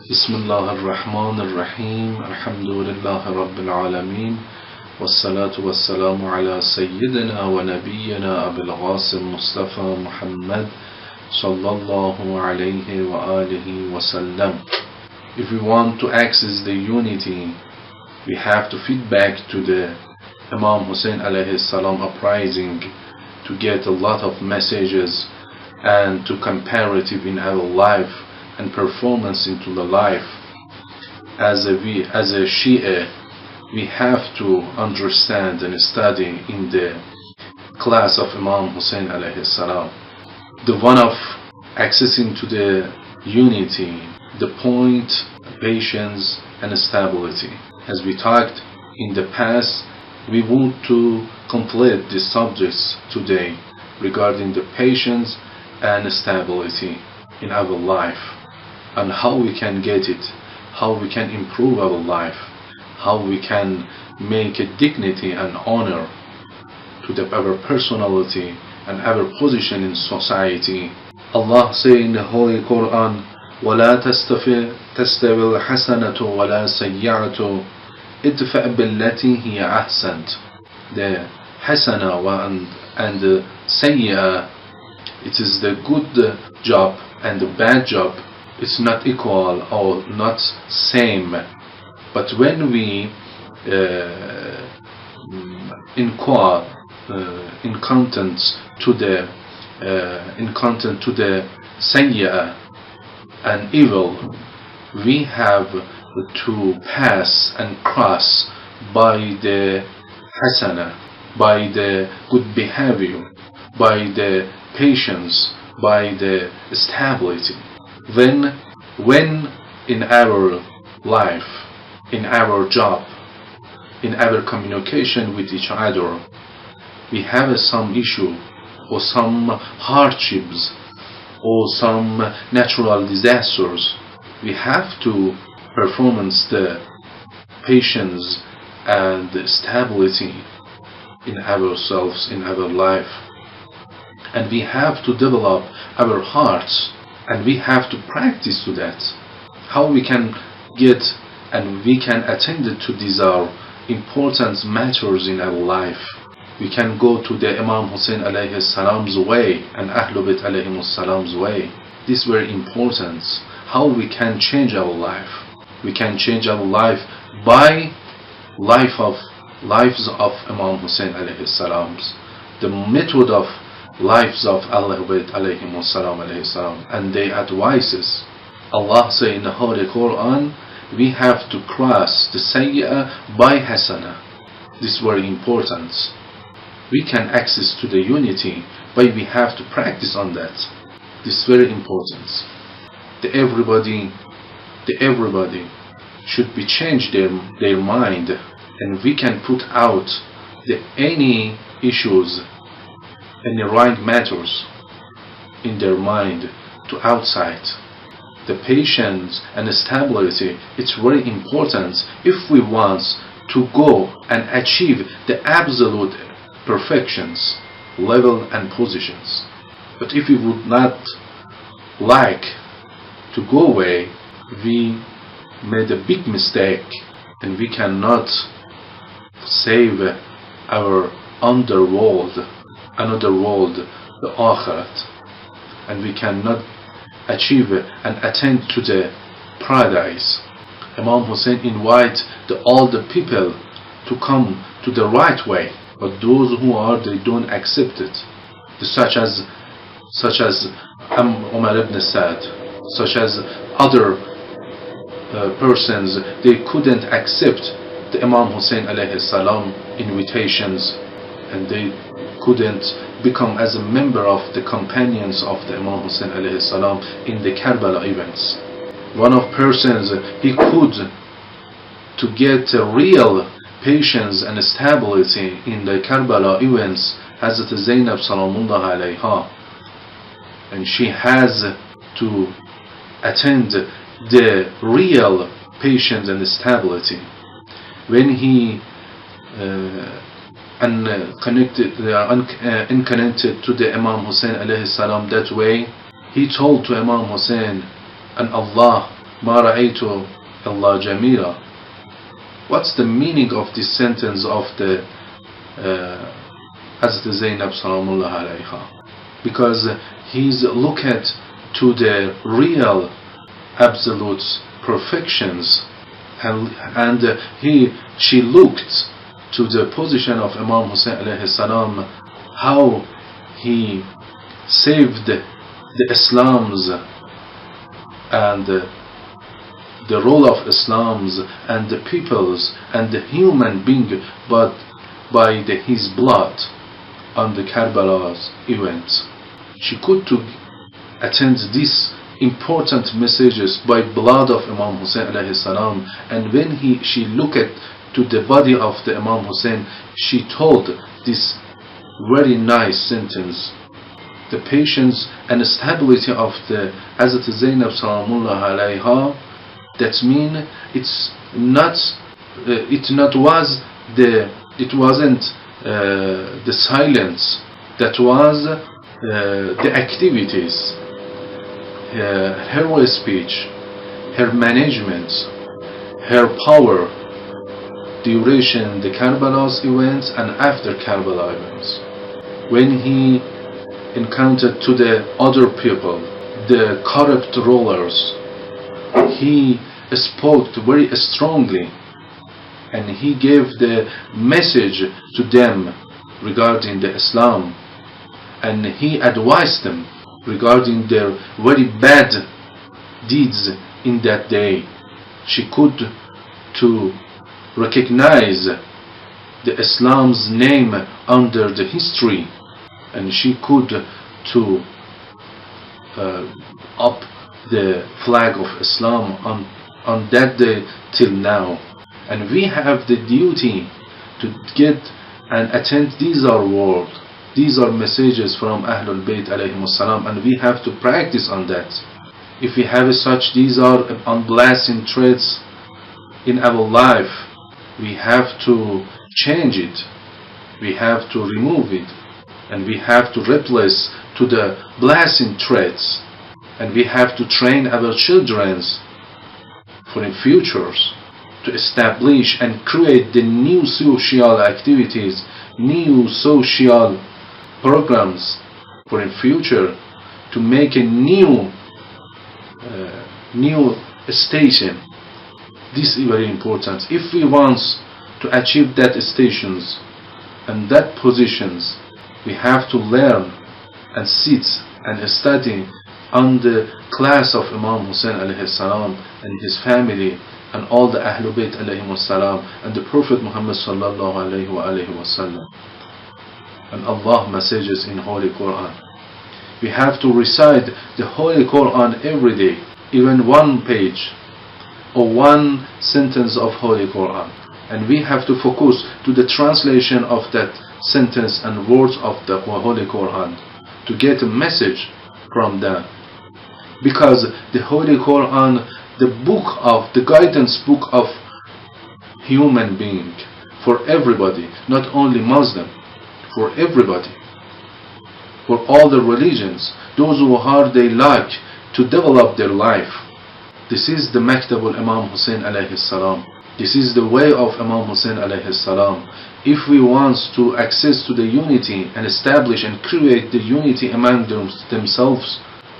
بسم الله الرحمن الرحيم الحمد لله رب العالمين والصلاة والسلام على سيدنا ونبينا أبي القاسم مصطفى محمد صلى الله عليه وآله وسلم. If we want to access the unity, we have to feed back to the Imam Hussein alayhi salam uprising to get a lot of messages and to comparative in our life and performance into the life. As a Shia, we have to understand and study in the class of Imam Hussein alayhi salam. The one of accessing to the unity, the point, patience and stability. As we talked in the past, we want to complete the subjects today regarding the patience and stability in our life, and how we can get it, how we can improve our life, how we can make a dignity and honor to our personality and our position in society. Allah says in the Holy Quran, وَلَا تَسْتَوِي الْحَسَنَةُ وَلَا سَيِّئَةُ ادْفَعْ بِالَّتِي هِيَ أَحْسَنُ. The hasana and the sayyi'ah, it is the good job and the bad job. It's not equal or not same. But when we inquire in content to the sayyi'ah and evil, we have to pass and cross by the hasana, by the good behavior, by the patience, by the stability. Then when in our life, in our job, in our communication with each other, we have some issue or some hardships or some natural disasters, we have to performance the patience and the stability in ourselves, in our life. And we have to develop our hearts, and we have to practice to that. How we can get and we can attend to these are important matters in our life. We can go to the Imam Hussein alayhi salam's way and Ahlul Bayt alayhi salam's way. This is very important. How we can change our life. We can change our life by lives of Imam Hussein alayhi salams. The method of lives of Ahlul Bayt alayhi salam and their advices. Allah says in the Holy Quran, we have to cross the sayyi'ah by hasana. This is very important. We can access to the unity, but we have to practice on that. This is very important. Everybody should be change their mind, and we can put out any issues, any right matters in their mind to outside. The patience and the stability, it's very important if we want to go and achieve the absolute perfections, level and positions. But if we would not like to go away, we made a big mistake, and we cannot save our another world, the Akhirat, and we cannot achieve and attain to the paradise. Imam Hussein invite all the people to come to the right way, but those who they don't accept it, such as Umar ibn Sa'd, such as other persons, they couldn't accept the Imam Hussein alayhi salam invitations, and they couldn't become as a member of the companions of the Imam Hussein alayhi salam in the Karbala events. One of persons, he could to get a real patience and stability in the Karbala events, Hazrat Zainab salamullah alayha, and she has to attend the real patience and stability. When he unconnected to the Imam Hussein alayhi salam that way, he told to Imam Hussein, and Allah, ما رأيت إلا جميلة. What's the meaning of this sentence of the Hazrat Zainab Salamullah alayha? Because he's looked to the real absolute perfections, and she looked to the position of Imam Hussein alayhi salam, how he saved the Islams and the role of Islams and the peoples and the human being, but by his blood on the Karbala's event. She could to attend these important messages by blood of Imam Hussein alayhi salam, and when she looked to the body of the Imam Hussein, she told this very nice sentence: the patience and stability of the Hazrat Zainab Salamullah alayha, that mean it wasn't the silence, that was the activities, her speech, her management, her power duration the Karbala's events and after Karbala events. When he encountered to the other people, the corrupt rulers, he spoke very strongly, and he gave the message to them regarding the Islam, and he advised them regarding their very bad deeds in that day. She could to recognize the Islam's name under the history, and she could to up the flag of Islam on that day till now. And we have the duty to get and attend these are words, these are messages from Ahlul Bayt alayhimus salam, and we have to practice on that. If we have such, these are unblasting traits in our life, we have to change it, we have to remove it, and we have to replace to the blasting traits, and we have to train our children for in futures to establish and create the new social activities, new social programs for in future, to make a new station. This is very important. If we want to achieve that stations and that positions, we have to learn and sit and study on the class of Imam Hussein alayhi salam and his family and all the Ahlul Bayt alayhimus salam and the Prophet Muhammad sallallahu alayhi wa sallam and Allah messages in Holy Quran. We have to recite the Holy Quran every day, even one page or one sentence of Holy Quran, and we have to focus to the translation of that sentence and words of the Holy Quran to get a message from that, because the Holy Quran, the book of the guidance book of human being for everybody, not only Muslim, for everybody, for all the religions, those who are they like to develop their life. This is the Maktab al-Imam Hussein alayhi salam. This is the way of Imam Hussein alayhi salam. If we want to access to the unity and establish and create the unity among themselves,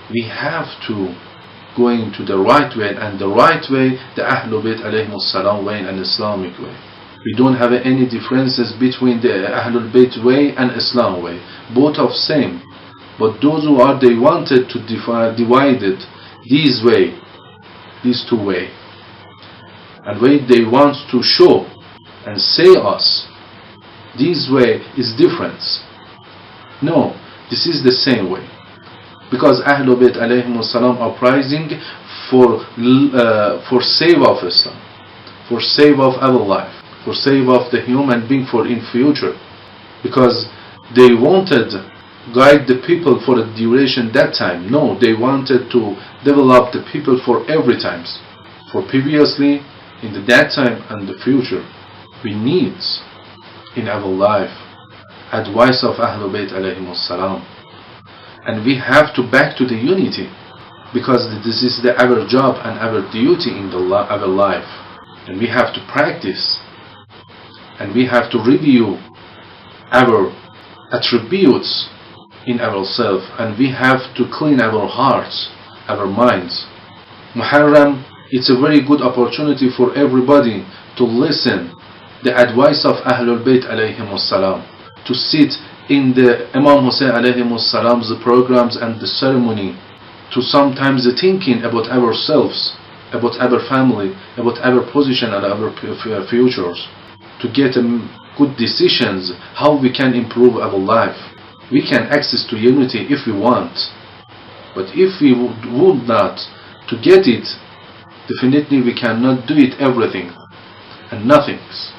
we have to go into the right way, and the right way, the Ahlul Bayt alayhimus salam way and Islamic way. We don't have any differences between the Ahlul Bayt way and Islam way. Both are same. But those who are, they wanted to divide it this way, these two way, and way they want to show and say us this way is different. No, this is the same way, because Ahlul Bayt alayhimus salam are praising for save of Islam, for save of our life, for save of the human being for in future, because they wanted guide the people for the duration that time. No, they wanted to develop the people for every times, for previously, in the that time and the future. We need in our life advice of Ahlul Bayt alayhimus salam, and we have to back to the unity. because this is our job and our duty in our life, and we have to practice, and we have to review our attributes in ourselves, and we have to clean our hearts, our minds. Muharram, it's a very good opportunity for everybody to listen the advice of Ahlul Bayt alayhimus salam, to sit in the Imam Hussein alayhimus salam's programs and the ceremony, to sometimes thinking about ourselves, about our family, about our position and our futures, to get good decisions how we can improve our life. We can access to unity if we want, but if we would not to get it, definitely we cannot do it everything and nothings,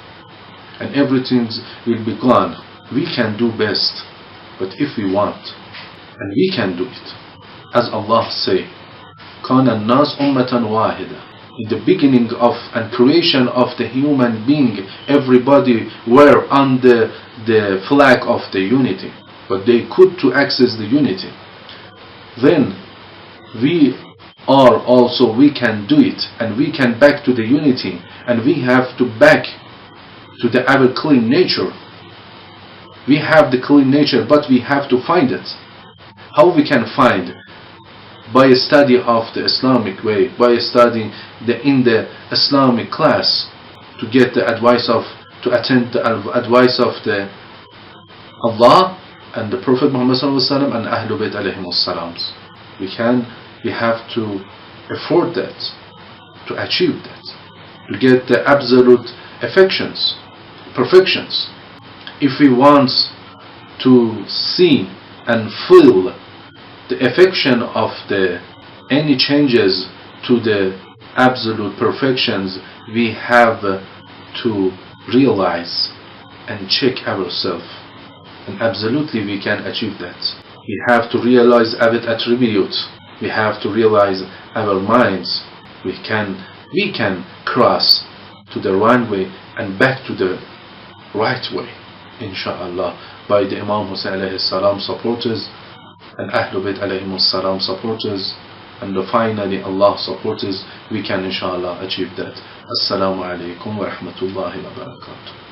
and everything will be gone. We can do best, but if we want, and we can do it, as Allah say, كان الناس أمة واحدة. In the beginning of and creation of the human being, everybody were under the flag of the unity, but they could to access the unity. Then we are also, we can do it, and we can back to the unity, and we have to back to our clean nature. We have the clean nature, but we have to find it. How we can find? By a study of the Islamic way, by studying in the Islamic class, to get the advice of, to attend the advice of the Allah and the Prophet Muhammad sallallahu alaihi wasallam and Ahlul Bayt alayhimus salams. We have to afford that, to achieve that, to get the absolute perfections. If we want to see and feel the affection of any changes to the absolute perfections, we have to realize and check ourselves, and absolutely we can achieve that. We have to realize our attributes. We have to realize our minds. We can cross to the right way and back to the right way, inshallah, by the Imam Hussein alayhi salam supporters and Ahlul Bayt alayhimus salam supporters, and finally Allah supporters. We can inshallah achieve that. Assalamu alaikum wa rahmatullahi wa barakatuh.